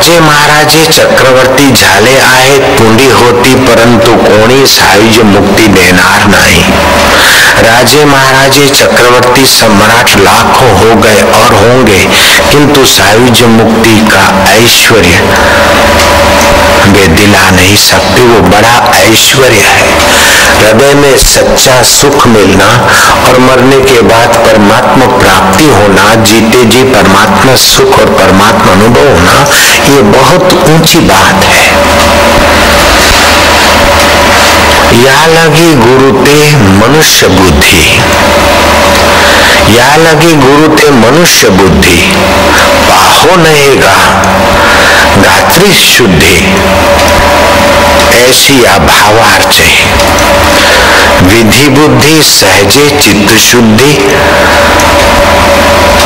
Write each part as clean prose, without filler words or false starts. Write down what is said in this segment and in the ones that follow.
राजे महाराजे चक्रवर्ती झाले आहेत, पुंडी होती परंतु कोणी सायुज मुक्ती देणार नाही। राजे महाराजे चक्रवर्ती सम्राट लाखों हो गए और होंगे, किंतु सायुज मुक्ति का ऐश्वर्य वे दिला नहीं सकते। वो बड़ा ऐश्वर्य है। हृदय में सच्चा सुख मिलना और मरने के बाद परमात्मा प्राप्ति होना, जीते जी परमात्मा सुख और परमात्मा अनुभव होना, ये बहुत ऊंची बात है। या लगी गुरु ते मनुष्य बुद्धि, या लगी गुरु ते मनुष्य बुद्धि, पाहो नहेगा गात्री शुद्धि, ऐसी अभावार्च विधि बुद्धि सहजे चित्त शुद्धि,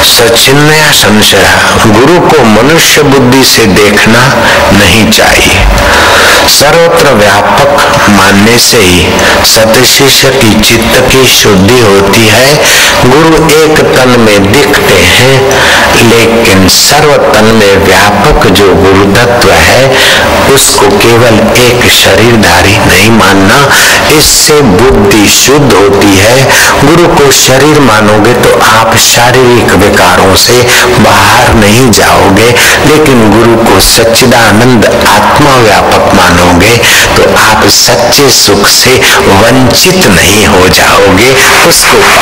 सचिन्मया संशय। गुरु को मनुष्य बुद्धि से देखना नहीं चाहिए। सर्वत्र व्यापक मानने से ही सतशिष्य की चित्त की शुद्धि होती है। गुरु एक तन में दिखते हैं, लेकिन सर्व तन में व्यापक जो गुरुतत्व है उसको केवल एक शरीरधारी नहीं मानना। इससे बुद्धि शुद्ध होती है। गुरु को शरीर मानोगे तो आप शारीरिक विकारों से बाहर नहीं जाओगे, लेकिन गुरु को सच्चिदानंद आत्मा व्यापक मानोगे तो आप सच्चे सुख से वंचित नहीं हो जाओगे। उसको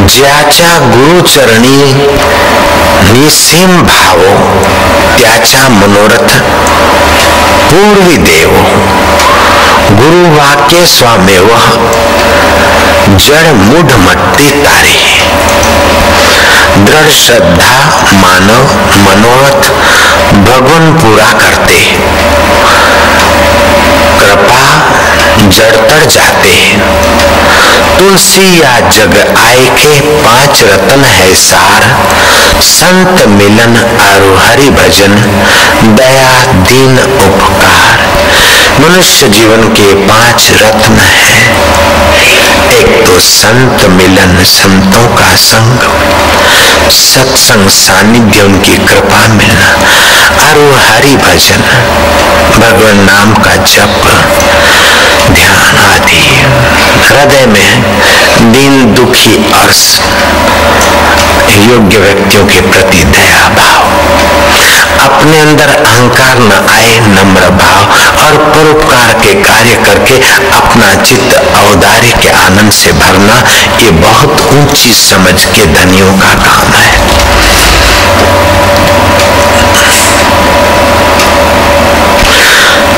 ज्याच्या गुरु चरणी निसीम भावो, त्याचा मनोरथ पूर्वी देवो। गुरु वाक्य स्वामेव जड़ मूढ़ मट्टी तारी, दृढ़ श्रद्धा मानव मनोरथ भगवान पूरा करते। कृपा जड़ तर जाते। तुलसी या जग आए के 5 रतन है सार, संत मिलन और हरि भजन दया दीन उपकार। मनुष्य जीवन के 5 रत्न है। एक तो संत मिलन, संतों का संग, सत्संग सानिध्य, उनकी कृपा मिलना, और हरि भजन, भगवान नाम का जप, ध्यान आदि। हृदय में दीन दुखी और योग्य व्यक्तियों के प्रति दया भाव, अपने अंदर अहंकार न आए, नम्र भाव, और परोपकार के कार्य करके अपना चित्त औदार्य के आनंद से भरना, ये बहुत ऊंची समझ के धनियों का काम है।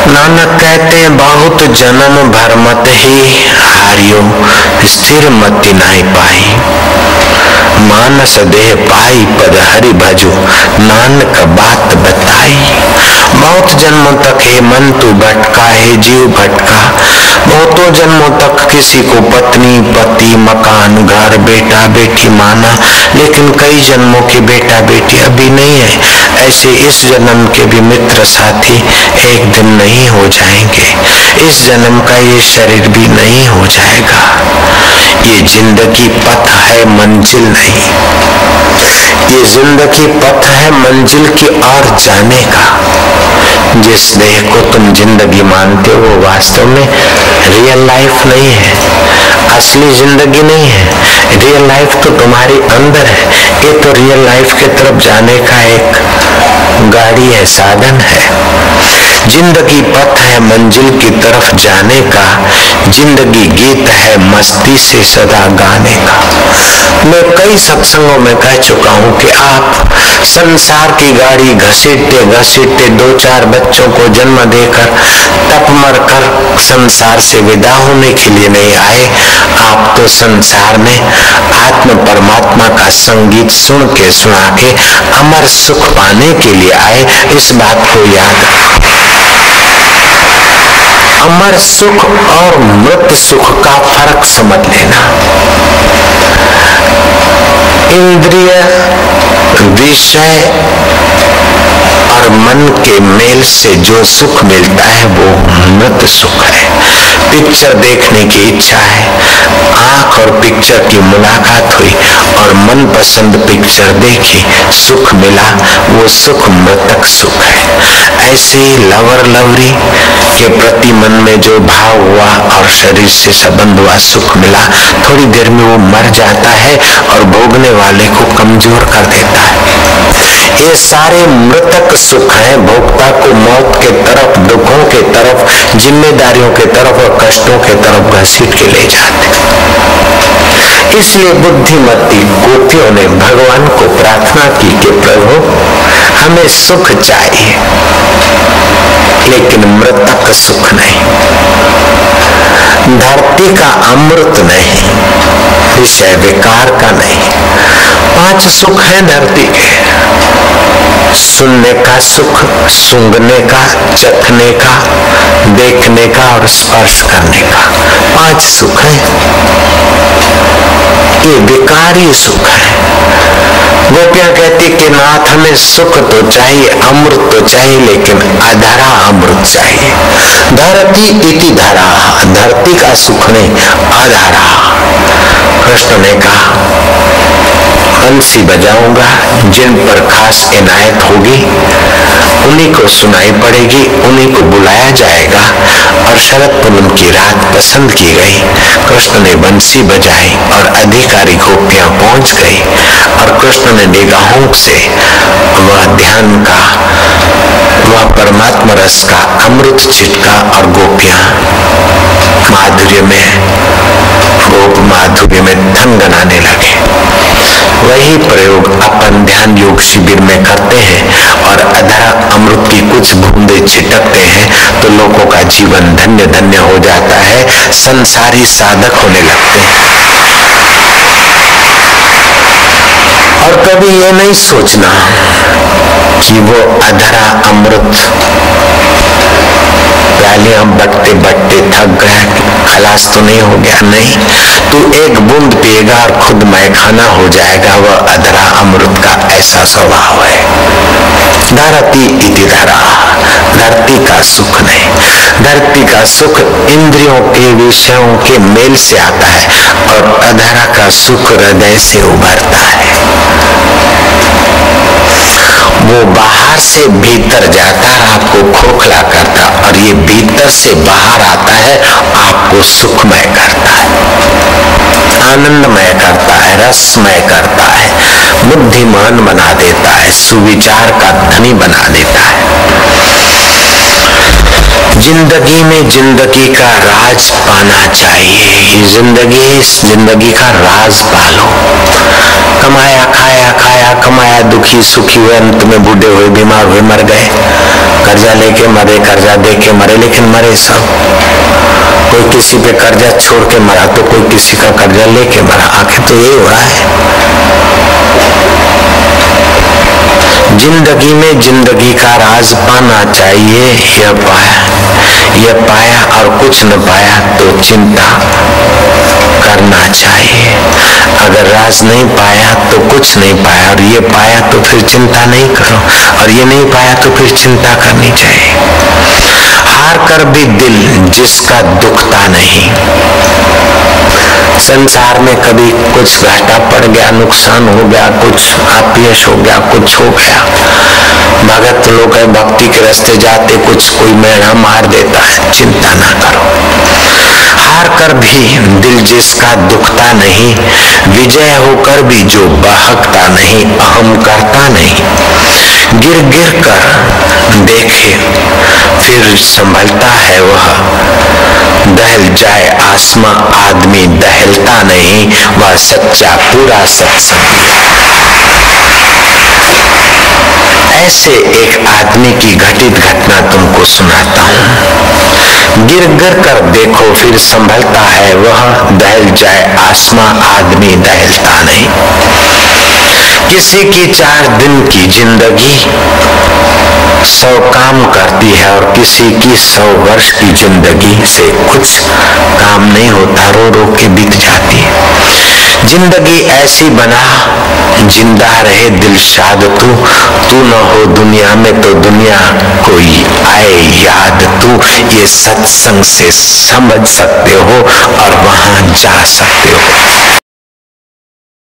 नानक कहते बहुत जन्म भर मत ही हारियो, स्थिर मति नाई पाई। मानस देह पाई पद हरि भजो, नानक बात बताई। बहुत जन्मों तक हे मन तू भटका, हे जीव भटका। बहुतों जन्मों तक किसी को पत्नी पति मकान घर बेटा बेटी माना, लेकिन कई जन्मों के बेटा बेटी अभी नहीं है। ऐसे इस जन्म के भी मित्र साथी एक दिन नहीं हो जाएंगे। इस जन्म का ये शरीर भी नहीं हो जाएगा। ये जिंदगी पथ है, मंजिल नहीं। ये जिंदगी पथ है मंजिल की ओर जाने का। जिस देह को तुम जिंदगी मानते हो वो वास्तव में रियल लाइफ नहीं है, असली जिंदगी नहीं है। रियल लाइफ तो तुम्हारी अंदर है। ये तो रियल लाइफ की तरफ जाने का एक गाड़ी है, साधन है। जिंदगी पथ है मंजिल की तरफ जाने का। जिंदगी गीत है मस्ती से सदा गाने का। मैं कई सत्संगों में कह चुका हूँ कि आप संसार की गाड़ी घसीटते घसीटते 2-4 बच्चों को जन्म देकर तप मर कर संसार से विदा होने के लिए नहीं आए। आप तो संसार में आत्म परमात्मा का संगीत सुन के सुना के अमर सुख पाने के लिए आए। इस बात को याद रखो। अमर सुख और मृत सुख का फर्क समझ लेना। इंद्रिय विषय और मन के मेल से जो सुख मिलता है वो मृत सुख है। पिक्चर देखने की इच्छा है, आंख और पिक्चर की मुलाकात हुई और मनपसंद पिक्चर देखी, सुख मिला, वो सुख मृतक सुख है। ऐसे लवर लवरी के प्रति मन में जो भाव हुआ और शरीर से संबंध हुआ, सुख मिला, थोड़ी देर में वो मर जाता है और भोगने वाले को कमजोर कर देता है। ये सारे मृतक सुख हैं, भोक्ता को मौत के तरफ, दुखों के तरफ, जिम्मेदारियों के तरफ और कष्टों के तरफ घसीट के ले जाते। इसलिए बुद्धिमती गोपियों ने भगवान को प्रार्थना की कि प्रभु हमें सुख चाहिए, लेकिन मृतक सुख नहीं, धरती का अमृत नहीं, विषय विकार का नहीं। 5 सुख है धरती के, सुनने का सुख, सूंघने का, चखने का, देखने का और स्पर्श करने का, 5 सुख है। ये विकारी सुख है। गोपियां कहती कि नाथ हमें सुख तो चाहिए, अमृत तो चाहिए, लेकिन अधरा अमृत चाहिए। धरती इति धरा, धरती का सुख नहीं, अधरा। कृष्ण ने कहा बंसी बजाऊंगा, जिन पर खास इनायत होगी उन्हीं को सुनाई पड़ेगी, उन्हीं को बुलाया जाएगा। और शरद पूनम की रात पसंद की गई, कृष्ण ने बंसी बजाई और अधिकारी गोपियां पहुंच गई और कृष्ण ने निगाहों से वह ध्यान का, वह परमात्मा रस का अमृत छिटका और गोपियां माधुर्य में, गोप माधुर्य में थनगनाने लगे। वही प्रयोग अपन ध्यान योग शिविर में करते हैं और अधरा अमृत की कुछ बूंदे छिटकते हैं तो लोगों का जीवन धन्य धन्य हो जाता है, संसारी साधक होने लगते हैं। और कभी ये नहीं सोचना कि वो अधरा अमृत गालियां बटते बटते थक गया, खलास तो नहीं हो गया, नहीं, तू एक बूंद पिएगा और खुद मैखाना हो जाएगा। वह अधरा अमृत का ऐसा स्वभाव है। धरती इति धरा, धरती का सुख नहीं, धरती का सुख इंद्रियों के विषयों के मेल से आता है और अधरा का सुख हृदय से उभरता है। वो बाहर से भीतर जाता है, आपको खोखला करता, और ये भीतर से बाहर आता है, आपको सुखमय करता है, आनंदमय करता है, रसमय करता है, बुद्धिमान बना देता है, सुविचार का धनी बना देता है। जिंदगी में जिंदगी का राज पाना चाहिए। जिंदगी का राज पालो। कमाया खाया खाया कमाया, दुखी सुखी हुए, अंत में बूढ़े हुए, बीमार हुए, मर गए, कर्जा लेके मरे, कर्जा दे के मरे, लेकिन मरे सब। कोई किसी पे कर्जा छोड़ के मरा तो कोई किसी का कर्जा लेके मरा, आखिर तो यही हो रहा है। जिंदगी में जिंदगी का राज पाना चाहिए। यह पाया और कुछ न पाया तो चिंता करना चाहिए। अगर राज नहीं पाया तो कुछ नहीं पाया, और ये पाया तो फिर चिंता नहीं करो, और ये नहीं पाया तो फिर चिंता करनी चाहिए। हार कर भी दिल जिसका दुखता नहीं। संसार में कभी कुछ घाटा पड़ गया, नुकसान हो गया, कुछ अपयश हो गया, कुछ हो गया, भगत लोग है, भक्ति के रास्ते जाते, कुछ कोई मेढ़ा मार देता है, चिंता ना करो। हार कर भी दिल जिसका दुखता नहीं, विजय होकर भी जो बहकता नहीं, अहम करता नहीं। गिर गिर कर देखे फिर संभलता है वह, दहल जाए आसमां आदमी दहलता नहीं, वह सच्चा पूरा सत्संगी। ऐसे एक आदमी की घटित घटना तुमको सुनाता हूँ। गिर गिर कर देखो फिर संभलता है वह, दहल जाए आसमां आदमी दहलता नहीं। किसी की 4 दिन की जिंदगी 100 काम करती है और किसी की 100 वर्ष की जिंदगी से कुछ काम नहीं होता, रो रो के बीत जाती है। जिंदगी ऐसी बना जिंदा रहे दिलशाद तू न हो दुनिया में तो दुनिया कोई आए याद तू। ये सत्संग से समझ सकते हो और वहां जा सकते हो।